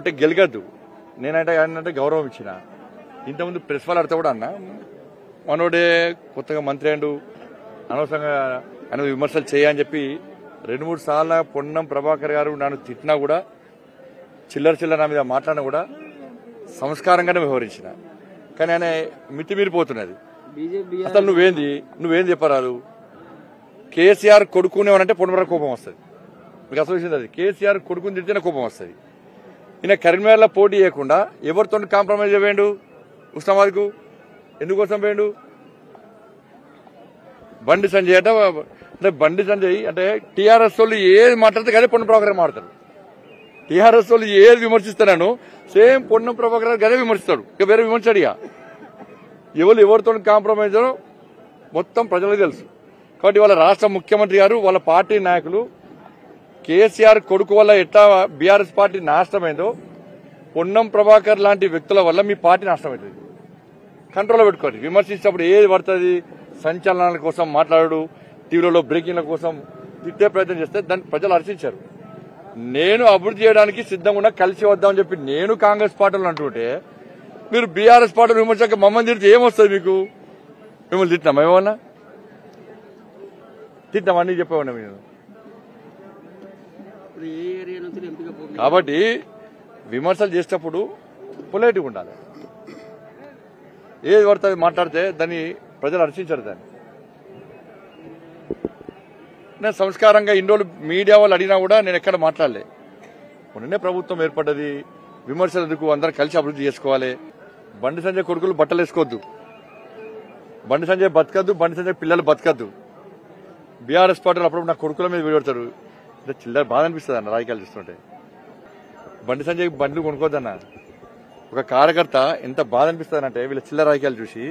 అట్లా గెలగద్దు. నేనంటే గౌరవం ఇచ్చిన. ఇంతకుముందు ప్రెస్ వాళ్ళు అడితే కూడా అన్నా మనోడే కొత్తగా మంత్రి అయ్యిండు, అనవసరంగా ఆయన విమర్శలు చేయని చెప్పి 2-3 సార్లు పొన్నం ప్రభాకర్ గారు నన్ను తిట్టినా కూడా చిల్లర నా మీద మాట్లాడినా కూడా సంస్కారంగానే వ్యవహరించిన. కానీ ఆయన మితిమీరిపోతున్నది. అసలు నువ్వేం చెప్పరాదు. కేసీఆర్ కొడుకునేవనంటే పొన్నమర కోపం వస్తుంది. మీకు అసలు విషయం అది. కేసీఆర్ కొడుకుని తిడితేనే కోపం వస్తుంది. ఈయన కరీంనగర్లో పోటీ చేయకుండా ఎవరితో కాంప్రమైజ్ అయ్యాడు? ఉస్మానాబాద్కు ఎందుకోసం పోయాడు? బండి సంజయ్ అంటే బండి సంజయ్ అంటే టీఆర్ఎస్ వాళ్ళు ఏది మాట్లాడితే గదే పొన్నం ప్రభాకర్ మాట్లాడతారు. టీఆర్ఎస్ వాళ్ళు ఏది విమర్శిస్తున్నాను సేమ్ పొన్నం ప్రభాకర్ గదే విమర్శిస్తాడు. ఇక వేరే విమర్శాడు. ఇక ఎవరితో కాంప్రమైజ్ మొత్తం ప్రజలకు తెలుసు. కాబట్టి వాళ్ళ రాష్ట్ర ముఖ్యమంత్రి గారు వాళ్ళ పార్టీ నాయకులు కేసీఆర్ కొడుకు వల్ల ఎట్లా బీఆర్ఎస్ పార్టీ నాశనమైందో పొన్నం ప్రభాకర్ లాంటి వ్యక్తుల వల్ల మీ పార్టీ నాశనమవుతుంది. కంట్రోల్లో పెట్టుకోండి. విమర్శించినప్పుడు ఏది పడుతుంది సంచలనాల కోసం మాట్లాడు, టీవీలలో బ్రేకింగ్ల కోసం తిట్టే ప్రయత్నం చేస్తే దాన్ని ప్రజలు హర్షించారు. నేను అభివృద్ధి చేయడానికి సిద్ధంగా ఉన్నా, కలిసి వద్దామని చెప్పి నేను కాంగ్రెస్ పార్టీలో అంటుంటే మీరు బీఆర్ఎస్ పార్టీలు విమర్శక మమ్మల్ని తిడితే ఏమొస్తుంది మీకు? మిమ్మల్ని తిట్టినామా? ఏమన్నా తిట్టామా? అన్నీ చెప్పేవన్నా మీరు. కాబట్టి విమర్శలు చేసేటప్పుడు పొలైట్గా ఉండాలి. ఏది పడుతుంది మాట్లాడితే దాన్ని ప్రజలు హర్షించారు. దాన్ని నేను సంస్కారంగా ఇన్ని రోజులు మీడియా వాళ్ళు అడిగినా కూడా నేను ఎక్కడ మాట్లాడలే. మొన్ననే ప్రభుత్వం ఏర్పడ్డది. విమర్శలు ఎందుకు? అందరం కలిసి అభివృద్ధి చేసుకోవాలి. బండి సంజయ్ కొడుకులు బట్టలు వేసుకోవద్దు, బండి సంజయ్ బతకద్దు, బండి సంజయ్ పిల్లలు బతకద్దు. బీఆర్ఎస్ పార్టీలు అప్పుడు నా కొడుకుల మీద వీడతారు. చిల్లర బాధ అనిపిస్తుంది అన్న రాజకీయాలు చూస్తుంటే. బండి సంజయ్ బండ్లు కొనుక్కోద్దన్న ఒక కార్యకర్త ఎంత బాధ అనిపిస్తుందంటే వీళ్ళ చిల్లర రాజకీయాలు చూసి.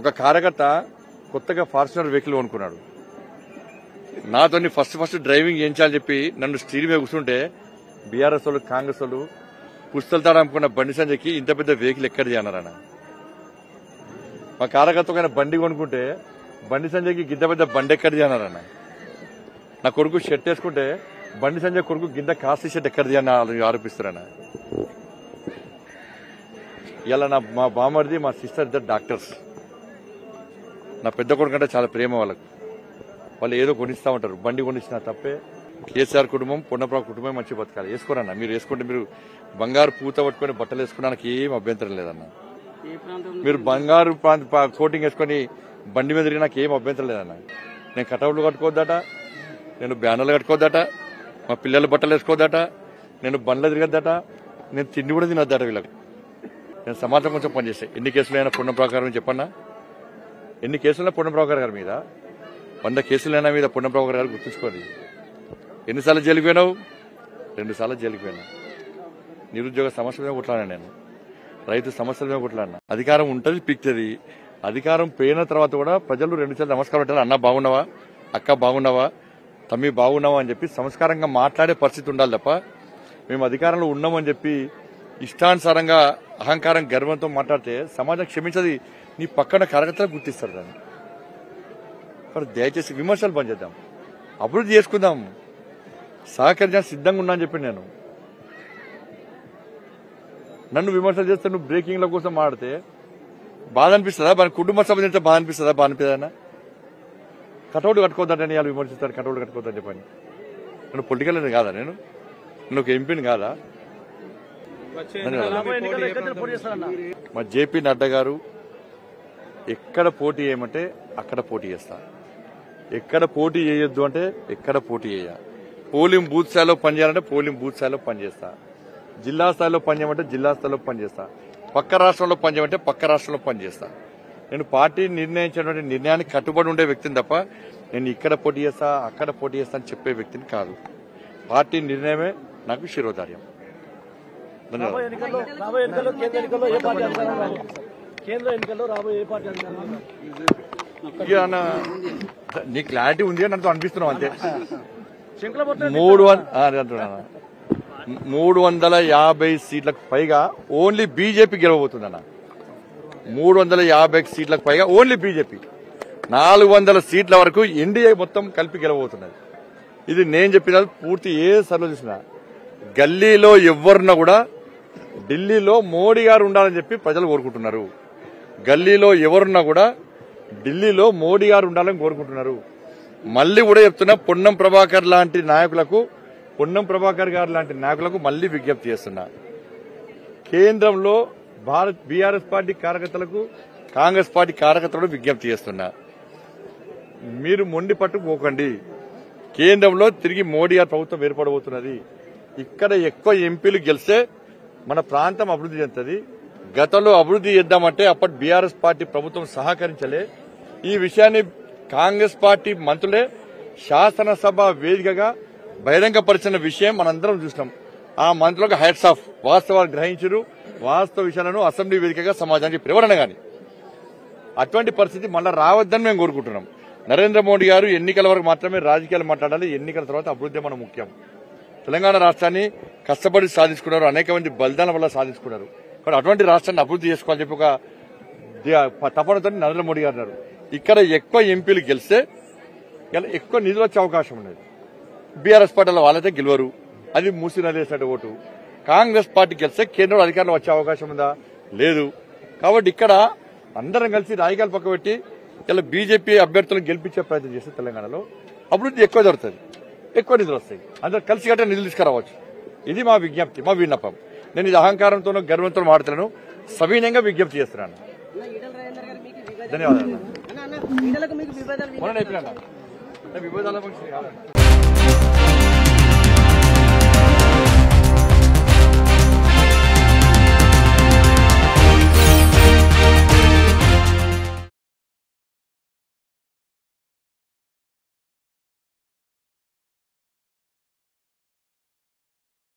ఒక కార్యకర్త కొత్తగా ఫార్చునర్ వెహికల్ కొనుక్కున్నాడు. నాతో ఫస్ట్ డ్రైవింగ్ చేయించాలని చెప్పి నన్ను స్టీరింగ్ మీద కూర్చుంటే బీఆర్ఎస్ వాళ్ళు కాంగ్రెస్ వాళ్ళు పుస్తలతాడు అనుకున్న బండి సంజయ్కి ఇంత పెద్ద వెహికల్ ఎక్కడిది అన్నారన్న. మా కార్యకర్త ఒక బండి కొనుక్కుంటే బండి సంజయ్కి గింత పెద్ద బండి ఎక్కడిది అన్నారన్న. నా కొడుకు షర్ట్ వేసుకుంటే బండి సంజయ్ కొడుకు గింత కాస్ట్లీ షర్ట్ ఎక్కడిది అని ఆరోపిస్తారన్న. ఇలా మా బామర్ది మా సిస్టర్ ఇద్దరు డాక్టర్స్. నా పెద్ద కొడుకు అంటే చాలా ప్రేమ వాళ్ళకు. వాళ్ళు ఏదో కొనిస్తూ ఉంటారు. బండి కొనిచ్చినా తప్పే. కేసీఆర్ కుటుంబం పొన్నప్రావు కుటుంబం మంచి బతకాలి. వేసుకోరన్న. మీరు వేసుకుంటే మీరు బంగారు పూత పట్టుకొని బట్టలు వేసుకోవడానికి ఏం అభ్యంతరం లేదన్న. మీరు బంగారు కోటింగ్ వేసుకొని బండి మీద తిరిగి నాకు ఏం అభ్యంతరం లేదన్న. నేను కటౌట్లు కట్టుకోవద్దట, నేను బ్యానర్లు కట్టుకోవద్దట, మా పిల్లలు బట్టలు వేసుకోవద్దట, నేను బండ్లు తిరగద్దట, నేను తిండి కూడా తినొద్దట. వీళ్ళకి నేను సమాజం కొంచెం పనిచేస్తాను. ఎన్ని కేసులైనా పొన్నం ప్రభాకర్ చెప్పన్నా? ఎన్ని కేసులైనా పొన్నం ప్రభాకర్ గారి మీద 100 కేసులైనా మీద పొన్నం ప్రభాకర్ గారు గుర్తుంచుకోండి. ఎన్నిసార్లు జైలుకి పోయినావు? 2 సార్లు జైలుకి పోయినా. నిరుద్యోగ సమస్య మీద కొట్లాడినా, నేను రైతు సమస్యల మీద కొట్లాడినా. అధికారం ఉంటుంది, పీక్తుంది. అధికారం పోయిన తర్వాత కూడా ప్రజలు 2 సార్లు నమస్కారం పెట్టారు. అన్న బాగున్నావా, అక్క బాగున్నావా, తమ్మి బాగున్నావా అని చెప్పి సంస్కారంగా మాట్లాడే పరిస్థితి ఉండాలి తప్ప మేము అధికారంలో ఉన్నామని చెప్పి ఇష్టానుసారంగా అహంకారం గర్వంతో మాట్లాడితే సమాజం క్షమించది. నీ పక్కన కార్యకర్తలు గుర్తిస్తారు దాన్ని. దయచేసి విమర్శలు బంద్ చేద్దాం, అభివృద్ధి చేసుకుందాం, సహకరించడానికి సిద్ధంగా ఉన్నా అని చెప్పి నేను. నన్ను విమర్శలు చేస్తే నువ్వు బ్రేకింగ్ల కోసం మాడితే బాధ అనిపిస్తుందా? మన కుటుంబ సభ్యులతో బాధ అనిపిస్తుందా? బాధ అనిపిస్తుందా? కటౌట్ కట్టుకోవద్దంటే వాళ్ళు విమర్శిస్తారు. కటౌట్ కట్టుకోవద్దని చెప్పండి. నేను పొలిటికల్ కాదా? నేను ఒక ఎంపీని కాదా? మా జేపీ నడ్డా గారు ఎక్కడ పోటీ చేయమంటే అక్కడ పోటీ చేస్తా, ఎక్కడ పోటీ చేయొద్దు అంటే ఎక్కడ పోటీ చేయ. పోలింగ్ బూత్ స్థాయిలో పనిచేయాలంటే పోలింగ్ బూత్ స్థాయిలో పనిచేస్తా, జిల్లా స్థాయిలో పనిచేయమంటే జిల్లా స్థాయిలో పనిచేస్తా, పక్క రాష్ట్రంలో పనిచేయమంటే పక్క రాష్ట్రంలో పనిచేస్తా. నేను పార్టీ నిర్ణయించినటువంటి నిర్ణయానికి కట్టుబడి ఉండే వ్యక్తిని తప్ప నేను ఇక్కడ పోటీ చేస్తా అక్కడ పోటీ చేస్తా అని చెప్పే వ్యక్తిని కాదు. పార్టీ నిర్ణయమే నాకు శిరోధార్యం. నీ క్లారిటీ ఉంది అని నాతో అనిపిస్తున్నావు అంతే. 350 సీట్లకు పైగా ఓన్లీ బీజేపీ గెలవబోతుందన్న. 350 సీట్లకు పైగా ఓన్లీ బీజేపీ. 400 సీట్ల వరకు ఎన్డీఏ మొత్తం కలిపి గెలవబోతున్నది. ఇది నేను చెప్పిన పూర్తి ఏ సర్వే చూసినా గల్లీలో ఎవరున్నా కూడా ఢిల్లీలో మోడీ గారు ఉండాలని చెప్పి ప్రజలు కోరుకుంటున్నారు. గల్లీలో ఎవరున్నా కూడా ఢిల్లీలో మోడీ గారు ఉండాలని కోరుకుంటున్నారు. మళ్లీ కూడా చెప్తున్నా, పొన్నం ప్రభాకర్ గారు లాంటి నాయకులకు మళ్లీ విజ్ఞప్తి చేస్తున్నా. కేంద్రంలో బీఆర్ఎస్ పార్టీ కార్యకర్తలకు, కాంగ్రెస్ పార్టీ కార్యకర్తలకు విజ్ఞప్తి చేస్తున్నా. మీరు మొండి పట్టుకుపోకండి. కేంద్రంలో తిరిగి మోడీ గారి ప్రభుత్వం ఏర్పడబోతున్నది. ఇక్కడ ఎక్కువ ఎంపీలు గెలిస్తే మన ప్రాంతం అభివృద్ధి చెందుతుంది. గతంలో అభివృద్ధి చేద్దామంటే అప్పటి బీఆర్ఎస్ పార్టీ ప్రభుత్వం సహకరించలే. ఈ విషయాన్ని కాంగ్రెస్ పార్టీ మంత్రులే శాసనసభ వేదికగా బహిరంగపరిచిన విషయం మనందరం చూసినాం. ఆ మంత్రులకు హెడ్స్ ఆఫ్. వాస్తవాలు గ్రహించరు, వాస్తవ విషయాలను అసెంబ్లీ వేదికగా సమాజానికి ప్రేరణ గాని అటువంటి పరిస్థితి మళ్ళా రావద్దని మేము కోరుకుంటున్నాం. నరేంద్ర మోడీ గారు ఎన్నికల వరకు మాత్రమే రాజకీయాలు మాట్లాడాలి. ఎన్నికల తర్వాత అభివృద్ధి మన ముఖ్యం. తెలంగాణ రాష్ట్రాన్ని కష్టపడి సాధించుకున్నారు, అనేక మంది బలిదానం వల్ల సాధించుకున్నారు. కానీ అటువంటి రాష్ట్రాన్ని అభివృద్ధి చేసుకోవాలని చెప్పి ఒక తపనతో నరేంద్ర మోడీ గారు అన్నారు. ఇక్కడ ఎక్కువ ఎంపీలు గెలిస్తే ఎక్కువ నిధులు వచ్చే అవకాశం ఉన్నది. బీఆర్ఎస్ పార్టీలో వాళ్ళైతే గెలవరు, అది మూసి నదిలేసినట్టు ఓటు. కాంగ్రెస్ పార్టీ గెలిస్తే కేంద్రంలో అధికారంలో వచ్చే అవకాశం ఉందా? లేదు. కాబట్టి ఇక్కడ అందరం కలిసి రాజకీయాలు పక్క పెట్టి ఇలా బీజేపీ అభ్యర్థులను గెలిపించే ప్రయత్నం చేస్తే తెలంగాణలో అభివృద్ధి ఎక్కువ జరుగుతుంది, ఎక్కువ నిధులు వస్తాయి. అందరూ కలిసి కట్టే నిధులు తీసుకురావచ్చు. ఇది మా విజ్ఞప్తి, మా విన్నపం. నేను ఇది అహంకారంతోనో గర్వంతో మాట్లాడతాను, సవినయంగా విజ్ఞప్తి చేస్తున్నాను. ధన్యవాదాలు.